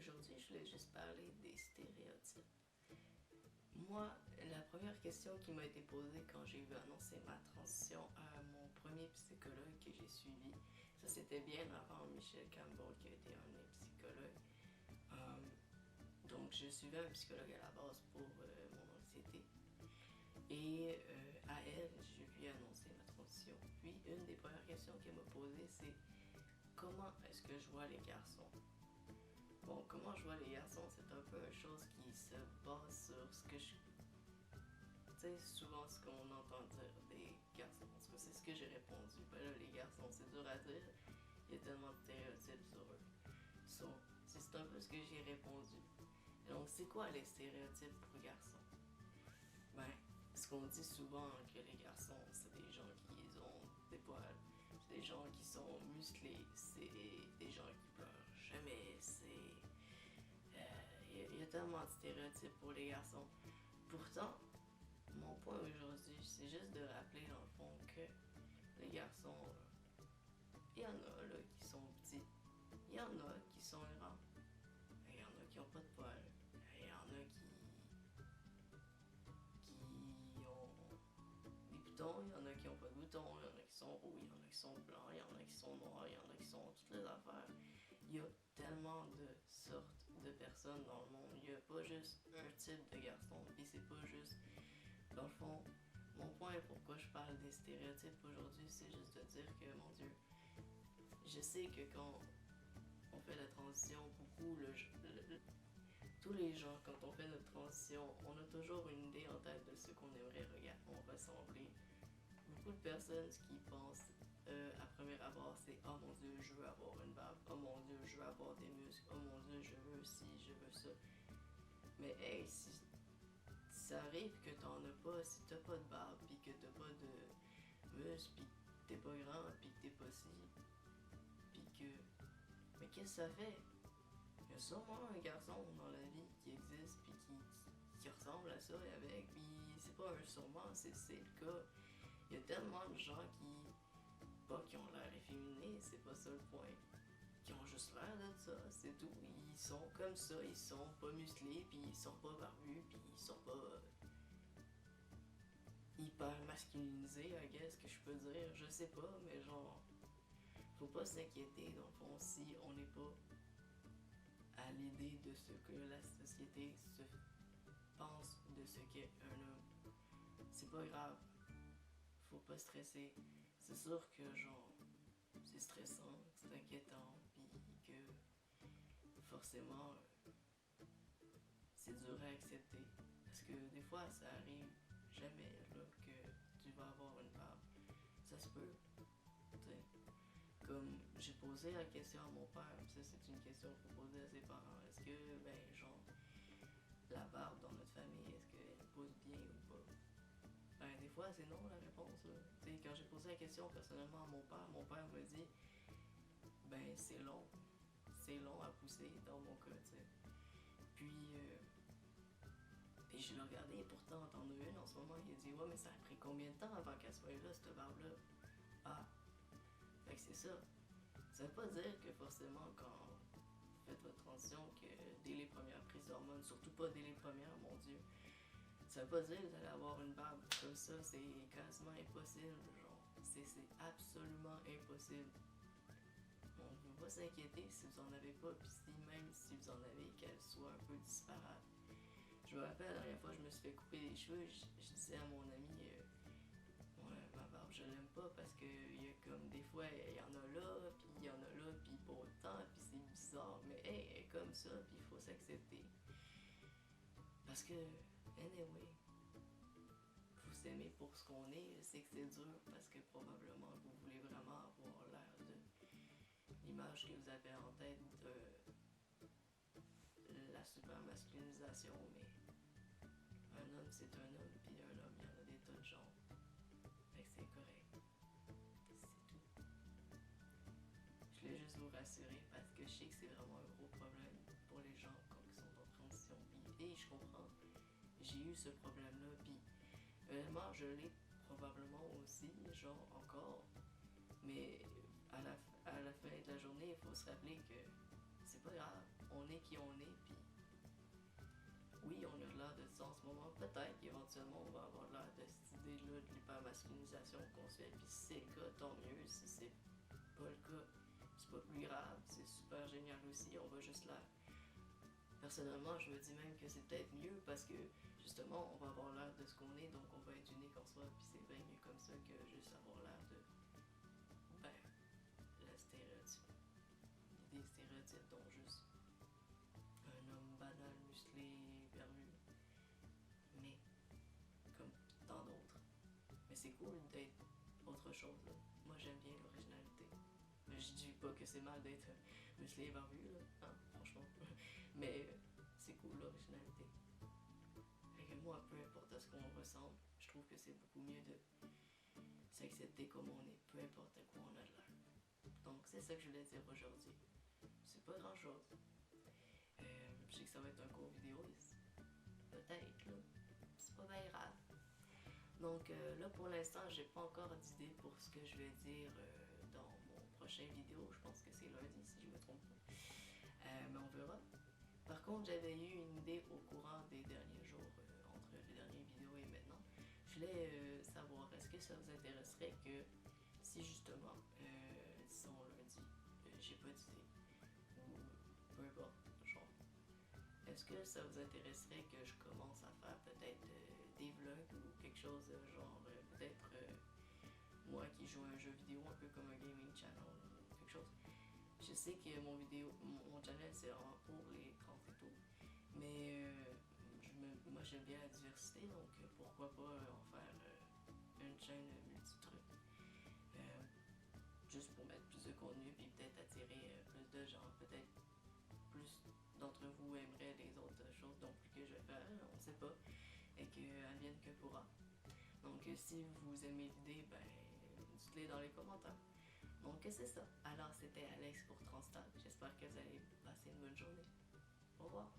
Aujourd'hui, je voulais juste parler des stéréotypes. Moi, la première question qui m'a été posée quand j'ai vu annoncer ma transition à mon premier psychologue que j'ai suivi, ça c'était bien avant Michel Campbell qui a été un de mes psychologues. Donc je suivais un psychologue à la base pour mon anxiété. Et à elle, j'ai vu annoncer ma transition. Puis une des premières questions qu'elle m'a posées, c'est comment est-ce que je vois les garçons? Bon, comment je vois les garçons, c'est un peu une chose qui se base sur ce que je... Tu sais, souvent ce qu'on entend dire des garçons. Parce que c'est ce que j'ai répondu. Ben là, les garçons, c'est dur à dire. Il y a tellement de stéréotypes sur eux. C'est un peu ce que j'ai répondu. Donc, c'est quoi les stéréotypes pour garçons? Ben, ce qu'on dit souvent que les garçons, c'est des gens qui ont des poils, c'est des gens qui sont musclés, c'est des gens qui pleurent jamais, il y a tellement de stéréotypes pour les garçons. Pourtant, mon point aujourd'hui, c'est juste de rappeler dans le fond que les garçons, il y en a là, qui sont petits, il y en a qui sont grands, il y en a qui ont pas de poils, il y en a qui ont des boutons, il y en a qui ont pas de boutons, il y en a qui sont roux, il y en a qui sont blancs, il y en a qui sont noirs, il y en a qui sont toutes les affaires. Il y a tellement de sortes de personnes dans le monde. Il n'y a pas juste un type de garçon, et c'est pas juste... Dans le fond, mon point pourquoi je parle des stéréotypes aujourd'hui, c'est juste de dire que, mon Dieu, je sais que quand on fait la transition, tous les gens, quand on fait notre transition, on a toujours une idée en tête de ce qu'on aimerait ressembler. Beaucoup de personnes, ce qu'ils pensent à premier abord, c'est « Oh mon Dieu, je veux avoir une barbe. Oh mon Dieu, je veux avoir des muscles. Oh mon Dieu, je veux ci, je veux ça. » Mais hey, si ça arrive que t'en as pas, si t'as pas de barbe, pis que t'as pas de muscles, pis que t'es pas grand, pis que t'es pas ci, pis que... Mais qu'est-ce que ça fait? Il y a sûrement un garçon dans la vie qui existe, pis qui ressemble à ça avec, pis c'est pas un sûrement, c'est le cas. Il y a tellement de gens qui ont l'air efféminés, c'est pas ça le point. Qui ont juste l'air de ça, c'est tout. Ils sont comme ça, ils sont pas musclés, puis ils sont pas barbus, puis ils sont pas hyper masculinisés, I guess, que je peux dire. Je sais pas, mais genre, faut pas s'inquiéter dans le fond si on n'est pas à l'idée de ce que la société se pense de ce qu'est un homme. C'est pas grave, faut pas stresser. C'est sûr que genre c'est stressant, c'est inquiétant, puis que forcément c'est dur à accepter. Parce que des fois ça arrive jamais là que tu vas avoir une barbe. Ça se peut, tu sais. Comme j'ai posé la question à mon père, ça c'est une question qu'il faut poser à ses parents. Est-ce que, ben genre, la barbe dans notre famille, est-ce qu'elle pousse bien ou pas? Ben, des fois, c'est non la réponse. T'sais, quand j'ai posé la question personnellement à mon père m'a dit ben, c'est long. C'est long à pousser dans mon cas, tu sais. Puis, et je l'ai regardé et pourtant, t'en as une en ce moment. Il a dit ouais, mais ça a pris combien de temps avant qu'elle soit là, cette barbe-là? Ah, fait que c'est ça. Ça veut pas dire que forcément, quand vous faites votre transition, que dès les premières prises d'hormones, surtout pas dès les premières, mon Dieu, ça veut pas dire que vous allez avoir une barbe comme ça, c'est quasiment impossible, genre. C'est absolument impossible. Donc, il ne faut pas s'inquiéter si vous en avez pas, puis même si vous en avez, qu'elle soit un peu disparate. Je me rappelle la dernière fois que je me suis fait couper les cheveux, je disais à mon ami, ouais, ma barbe, je l'aime pas parce que il y a comme des fois, il y en a là, puis il y en a là, puis pas autant, puis c'est bizarre, mais hey, elle est comme ça, puis il faut s'accepter. Parce que, anyway, faut s'aimer pour ce qu'on est. Je sais que c'est dur parce que probablement vous voulez vraiment avoir l'air de l'image que vous avez en tête de la super masculinisation, mais un homme c'est un homme, puis un homme il y en a des tas de genres. Fait que c'est correct. C'est tout. Je voulais juste vous rassurer parce que je sais que c'est vraiment un gros problème pour les gens quand ils sont en transition. Et je comprends, j'ai eu ce problème-là, puis honnêtement, je l'ai probablement aussi, genre encore. Mais à la fin de la journée, il faut se rappeler que c'est pas grave. on est qui on est, puis oui, on a l'air de ça en ce moment. Peut-être qu'éventuellement, on va avoir l'air de cette idée-là de l'hypermasculinisation qu'on se fait. Puis si c'est le cas, tant mieux. Si c'est pas le cas, c'est pas plus grave. C'est super génial aussi. On va juste l'air. Personnellement, je me dis même que c'est peut-être mieux parce que justement, on va avoir l'air de ce qu'on est, donc on va être unique en soi. Puis c'est bien mieux comme ça que juste avoir l'air de. Ben, la stéréotype. Des stéréotypes, dont juste un homme banal, musclé, permu. Mais comme tant d'autres. Mais c'est cool d'être autre chose, là. Moi, j'aime bien l'originalité. Mais je dis pas que c'est mal d'être musclé et barbu, là, hein, franchement. Mais c'est cool, l'originalité. Fait que moi, peu importe à ce qu'on ressemble, je trouve que c'est beaucoup mieux de s'accepter comme on est, peu importe à quoi on a de l'air. Donc, c'est ça que je voulais dire aujourd'hui. C'est pas grand-chose. Je sais que ça va être un court vidéo, peut-être, là. C'est pas bien grave. Donc là, pour l'instant, j'ai pas encore d'idée pour ce que je vais dire dans mon prochain vidéo. Je pense que c'est lundi, si je me trompe pas. Mais on verra. Par contre, j'avais eu une idée au courant des derniers jours, entre les dernières vidéos et maintenant. Je voulais savoir, est-ce que ça vous intéresserait que, si justement, disons lundi, j'ai pas d'idée, ou peu importe, genre, est-ce que ça vous intéresserait que je commence à faire peut-être des vlogs ou quelque chose genre peut-être moi qui joue à un jeu vidéo un peu comme un gaming channel ou quelque chose. Je sais que mon channel c'est vraiment pour les trans et tout, mais moi j'aime bien la diversité donc pourquoi pas en faire une chaîne multi-trucs. Juste pour mettre plus de contenu puis peut-être attirer plus de gens, peut-être plus d'entre vous aimeraient les autres choses non plus que je vais faire, on sait pas, et qu'elles viennent que pourra. Donc si vous aimez l'idée, ben dites-les dans les commentaires. Donc c'est ça. Alors c'était Alex pour Transtal. J'espère que vous allez passer une bonne journée. Au revoir.